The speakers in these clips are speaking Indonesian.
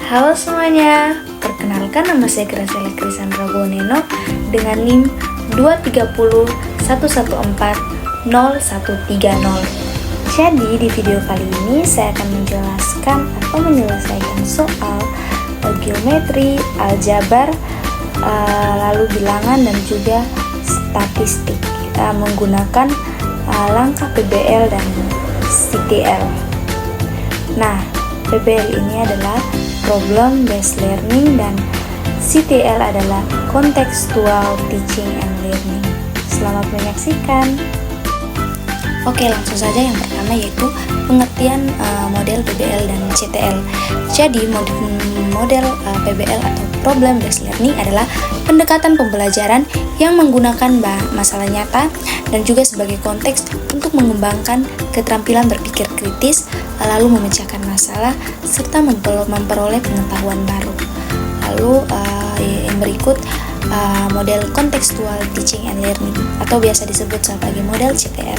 Halo semuanya, perkenalkan nama saya Graciela Krisandra Boneno dengan NIM 23011400130. Jadi di video kali ini saya akan menjelaskan atau menyelesaikan soal geometri, aljabar, lalu bilangan dan juga statistik menggunakan langkah PBL dan CTL. Nah, PBL ini adalah Problem Based Learning dan CTL adalah Contextual Teaching and Learning. Selamat menyaksikan. Oke, langsung saja yang pertama yaitu pengertian model PBL dan CTL. Jadi model PBL atau Problem Based Learning adalah pendekatan pembelajaran yang menggunakan masalah nyata dan juga sebagai konteks untuk mengembangkan keterampilan berpikir kritis, lalu memecahkan masalah serta memperoleh pengetahuan baru. Lalu yang berikut model Contextual Teaching and Learning atau biasa disebut sebagai model CTL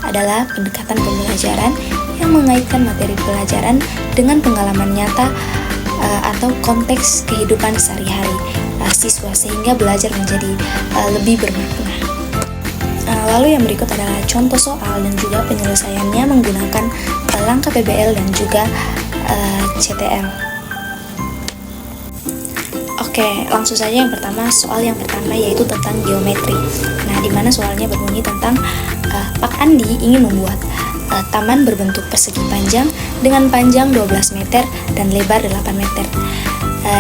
adalah pendekatan pembelajaran yang mengaitkan materi pelajaran dengan pengalaman nyata atau konteks kehidupan sehari-hari siswa sehingga belajar menjadi lebih bermakna. Lalu yang berikut adalah contoh soal dan juga penyelesaiannya menggunakan langkah PBL dan juga CTL. Oke, langsung saja yang pertama, soal yang pertama yaitu tentang geometri. Nah, di mana soalnya berbunyi tentang Pak Andi ingin membuat taman berbentuk persegi panjang dengan panjang 12 meter dan lebar 8 meter.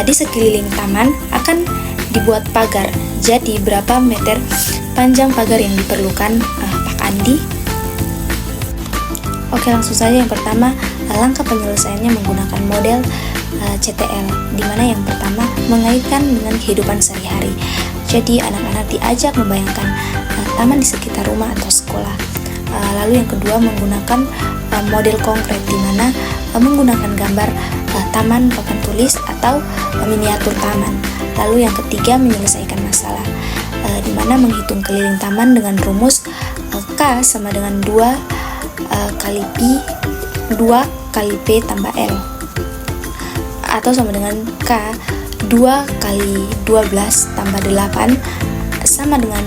Di sekeliling taman akan dibuat pagar. Jadi berapa meter panjang pagar yang diperlukan Pak Andi? Oke, langsung saja yang pertama, langkah penyelesaiannya menggunakan model CTL, di mana yang pertama mengaitkan dengan kehidupan sehari-hari. Jadi anak-anak diajak membayangkan taman di sekitar rumah atau sekolah. Lalu yang kedua menggunakan model konkret, di mana menggunakan gambar taman papan tulis atau miniatur taman. Lalu yang ketiga menyelesaikan masalah, di mana menghitung keliling taman dengan rumus K sama dengan 2 kali P tambah L, atau sama dengan K 2 kali 12 tambah 8 sama dengan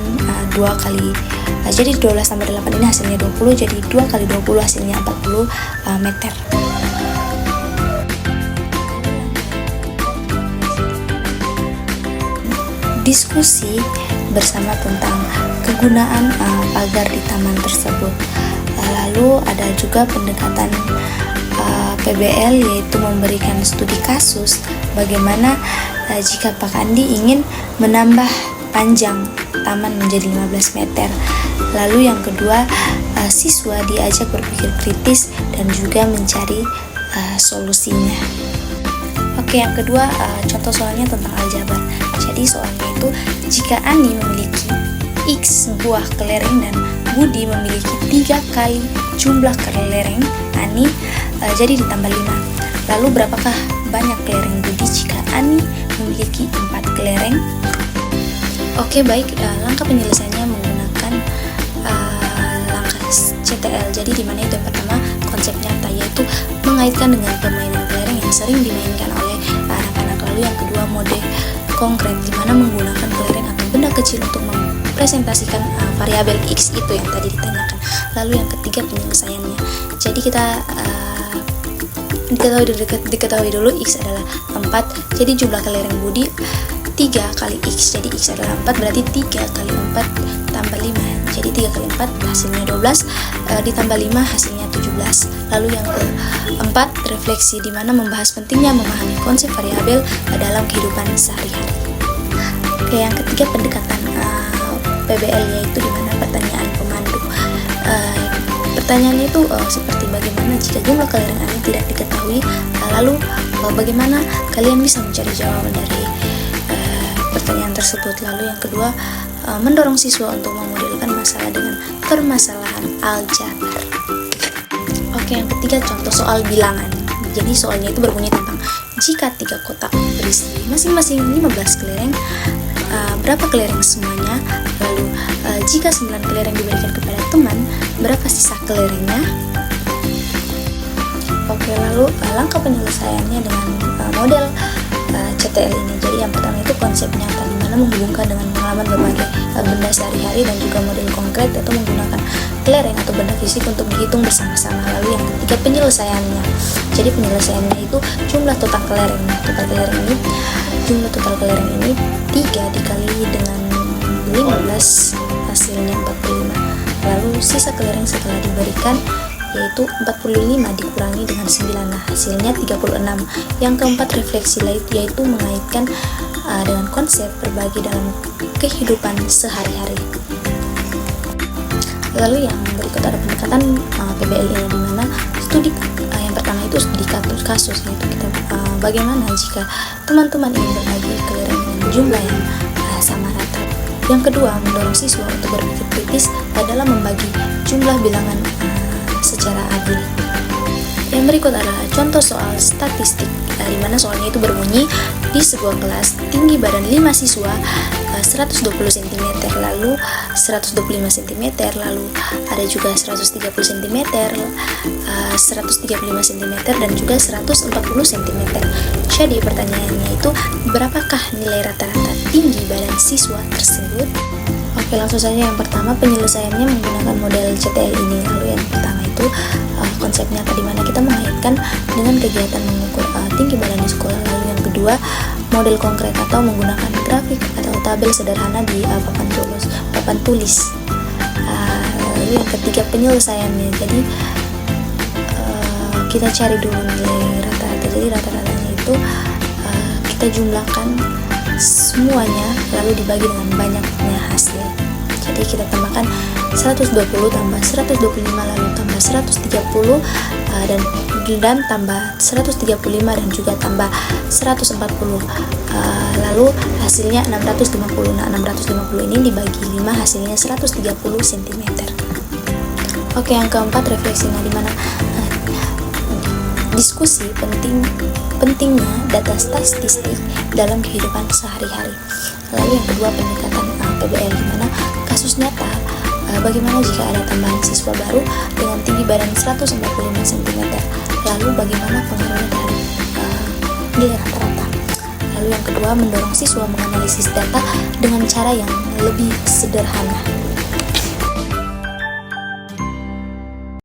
2 kali, jadi 12 tambah 8 ini hasilnya 20, jadi 2 kali 20 hasilnya 40 meter. Diskusi bersama tentang kegunaan pagar di taman tersebut. Lalu ada juga pendekatan PBL yaitu memberikan studi kasus bagaimana jika Pak Andi ingin menambah panjang taman menjadi 15 meter. Lalu yang kedua, siswa diajak berpikir kritis dan juga mencari solusinya. Oke, yang kedua contoh soalnya tentang aljabar. Jadi soalnya itu jika Ani memiliki X buah kelereng dan Budi memiliki 3 kali jumlah kelereng Ani, jadi ditambah 5. Lalu berapakah banyak kelereng Budi jika Ani memiliki 4 kelereng? Oke, baik, langkah penyelesaiannya menggunakan langkah CTL. Jadi di mana itu yang pertama konsep nyata yaitu mengaitkan dengan permainan kelereng yang sering dimainkan oleh anak-anak. Lalu yang kedua mode konkret, di mana menggunakan kelereng atau benda kecil untuk mempresentasikan variabel X itu yang tadi ditanyakan. Lalu yang ketiga penyelesaiannya. Jadi kita diketahui dulu X adalah 4, jadi jumlah kelereng Budi 3 kali X, jadi X adalah 4, berarti 3 kali 4 tambah 5, jadi 3 kali 4 hasilnya 12, ditambah 5 hasilnya 17. Lalu yang keempat refleksi, di mana membahas pentingnya memahami konsep variabel dalam kehidupan sehari-hari. Oke, yang ketiga pendekatan PBL yaitu di mana pertanyaan pemandu. Pertanyaannya itu seperti bagaimana jika jumlah kelereng Ani tidak diketahui, lalu bagaimana kalian bisa mencari jawaban dari pertanyaan tersebut. Lalu yang kedua mendorong siswa untuk memodelkan masalah dengan permasalahan aljabar. Oke, yang ketiga contoh soal bilangan. Jadi soalnya itu berbunyi tentang jika 3 kotak berisi masing-masing 15 kelereng, berapa kelereng semuanya? Lalu jika 9 kelereng diberikan kepada teman, berapa sisa kelerengnya? Oke, lalu langkah penyelesaiannya dengan model CTL ini. Jadi yang pertama itu konsep nyata, di mana menghubungkan dengan pengalaman berbagai benda sehari-hari dan juga model konkret atau menggunakan kelereng atau benda fisik untuk dihitung bersama-sama. Lalu yang ketiga penyelesaiannya. Jadi penyelesaiannya itu jumlah total kelereng. Jumlah total kelereng ini 3 dikali dengan 15 hasilnya 45. Lalu sisa kelereng setelah diberikan yaitu 45 dikurangi dengan 9, nah hasilnya 36. Yang keempat refleksi yaitu mengaitkan dengan konsep berbagi dalam kehidupan sehari-hari. Lalu yang berikut ada pendekatan PBL ini, di mana studi yang pertama itu studi kasus, yaitu kita bagaimana jika teman-teman ingin berbagi kelereng dengan jumlah yang sama rata. Yang kedua, mendorong siswa untuk berpikir kritis dalam membagi jumlah bilangan secara adil. Yang berikut adalah contoh soal statistik, di mana soalnya itu berbunyi di sebuah kelas tinggi badan 5 siswa 120 cm, lalu 125 cm, lalu ada juga 130 cm, 135 cm, dan juga 140 cm. Jadi pertanyaannya itu, berapakah nilai rata-rata tinggi badan siswa tersebut? Oke, langsung saja. Yang pertama, penyelesaiannya menggunakan model CTL ini. Lalu yang pertama itu konsepnya di mana kita mengaitkan dengan kegiatan mengukur tinggi badan di sekolah. Lalu yang kedua, model konkret atau menggunakan grafik atau tabel sederhana di papan tulis. Lalu yang ketiga, penyelesaiannya. Jadi kita cari dulu nilai rata-rata. Jadi rata-ratanya itu kita jumlahkan semuanya lalu dibagi dengan banyaknya hasil. Jadi kita tambahkan 120 tambah 125 lalu tambah 130 dan tambah 135 dan juga tambah 140, lalu hasilnya 650. Nah 650 ini dibagi 5 hasilnya 130 cm. Oke, yang keempat refleksi, di mana diskusi pentingnya data statistik dalam kehidupan sehari-hari. Lalu yang kedua, pendekatan PBL, di mana kasus nyata bagaimana jika ada tambahan siswa baru dengan tinggi badan 145 cm, lalu bagaimana pengaruhnya terhadap nilai rata-rata. Lalu yang kedua, mendorong siswa menganalisis data dengan cara yang lebih sederhana.